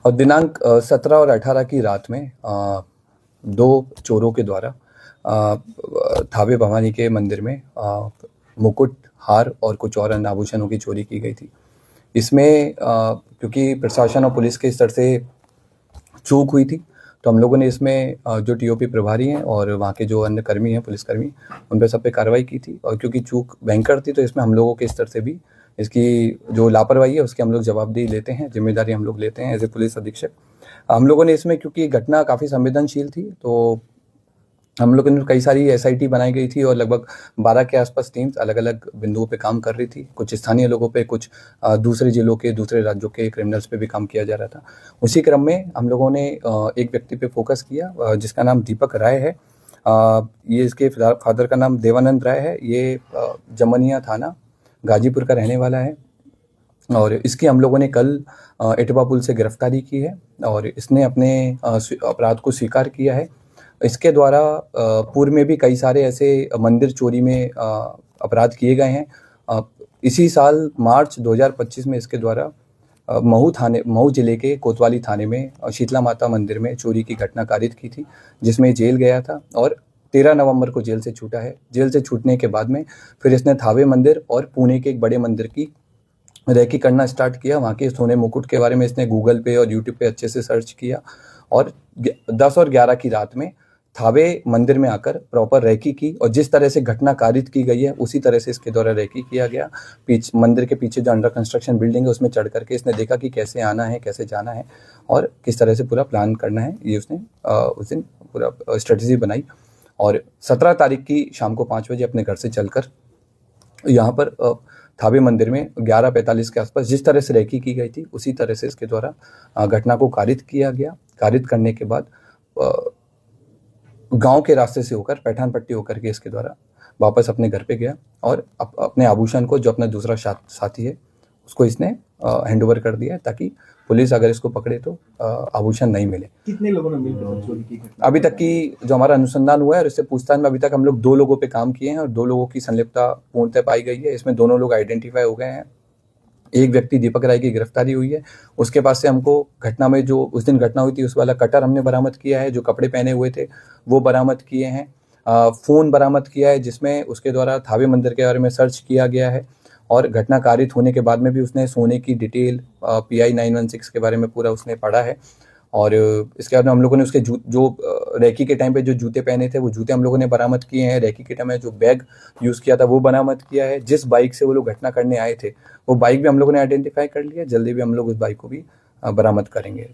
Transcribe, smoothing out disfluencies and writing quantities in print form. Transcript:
और दिनांक 17 और 18 की रात में दो चोरों के द्वारा थावे भवानी के मंदिर में मुकुट, हार और कुछ और अन्य आभूषणों की चोरी की गई थी। इसमें क्योंकि प्रशासन और पुलिस के स्तर से चूक हुई थी, तो हम लोगों ने इसमें जो टीओपी प्रभारी हैं और वहाँ के जो अन्य कर्मी हैं, पुलिसकर्मी, उन पे सब पे कार्रवाई की थी। और क्योंकि चूक भयंकर थी, तो इसमें हम लोगों के स्तर से भी इसकी जो लापरवाही है उसकी हम लोग जवाबदेही लेते हैं, जिम्मेदारी हम लोग लेते हैं एज ए पुलिस अधीक्षक। हम लोगों ने इसमें, क्योंकि घटना काफ़ी संवेदनशील थी, तो हम लोगों ने कई सारी एसआईटी बनाई गई थी और लगभग 12 के आसपास टीम्स अलग अलग बिंदुओं पे काम कर रही थी। कुछ स्थानीय लोगों पे, कुछ दूसरे जिलों के, दूसरे राज्यों के क्रिमिनल्स पे भी काम किया जा रहा था। उसी क्रम में हम लोगों ने एक व्यक्ति पे फोकस किया जिसका नाम दीपक राय है। ये इसके फादर का नाम देवानंद राय है। ये जमनिया थाना गाजीपुर का रहने वाला है और इसकी हम लोगों ने कल इटवा पुल से गिरफ्तारी की है और इसने अपने अपराध को स्वीकार किया है। इसके द्वारा पूर्व में भी कई सारे ऐसे मंदिर चोरी में अपराध किए गए हैं। इसी साल मार्च 2025 में इसके द्वारा महू जिले के कोतवाली थाने में शीतला माता मंदिर में चोरी की घटना कारित की थी, जिसमें जेल गया था और 13 नवंबर को जेल से छूटा है। जेल से छूटने के बाद में फिर इसने थावे मंदिर और पुणे के एक बड़े मंदिर की रेकी करना स्टार्ट किया। वहाँ के सोने मुकुट के बारे में इसने गूगल पे और यूट्यूब पे अच्छे से सर्च किया और 10 और 11 की रात में थावे मंदिर में आकर प्रॉपर रेकी की और जिस तरह से घटना कारित की गई है उसी तरह से इसके द्वारा रेकी किया गया। मंदिर के पीछे जो अंडर कंस्ट्रक्शन बिल्डिंग है उसमें चढ़ करके इसने देखा कि कैसे आना है, कैसे जाना है और किस तरह से पूरा प्लान करना है। ये उसने उस दिन पूरा स्ट्रेटजी बनाई और 17 तारीख की शाम को 5 बजे अपने घर से चलकर यहाँ पर थावे मंदिर में 11:45 के आसपास जिस तरह से रेकी की गई थी उसी तरह से इसके द्वारा घटना को कारित किया गया। कारित करने के बाद गांव के रास्ते से होकर पैठान पट्टी होकर के इसके द्वारा वापस अपने घर पे गया और अपने आभूषण को, जो अपना दूसरा साथी है, उसको इसने हैंड ओवर कर दिया ताकि पुलिस अगर इसको पकड़े तो आभूषण नहीं मिले। कितने लोगों ने मिलकर चोरी की घटना? अभी तक की जो हमारा अनुसंधान हुआ है और इससे पूछताछ में अभी तक हम लोग 2 लोगों पे काम किए हैं और 2 लोगों की संलिप्तता पूर्णतः पाई गई है। इसमें दोनों लोग आइडेंटिफाई हो गए हैं। एक व्यक्ति दीपक राय की गिरफ्तारी हुई है। उसके पास से हमको घटना में जो उस दिन घटना हुई थी उस वाला कटर हमने बरामद किया है, जो कपड़े पहने हुए थे वो बरामद किए हैं। फ़ोन बरामद किया है जिसमें उसके द्वारा थावे मंदिर के बारे में सर्च किया गया है और घटना कारित होने के बाद में भी उसने सोने की डिटेल PI 916 के बारे में पूरा उसने पढ़ा है। और इसके बाद में हम लोगों ने उसके जो रेकी के टाइम पे जो जूते पहने थे वो जूते हम लोगों ने बरामद किए हैं। रेकी के टाइम में जो बैग यूज़ किया था वो बरामद किया है। जिस बाइक से वो लोग घटना करने आए थे वो बाइक भी हम लोगों ने आइडेंटिफाई कर लिया। जल्दी भी हम लोग उस बाइक को भी बरामद करेंगे।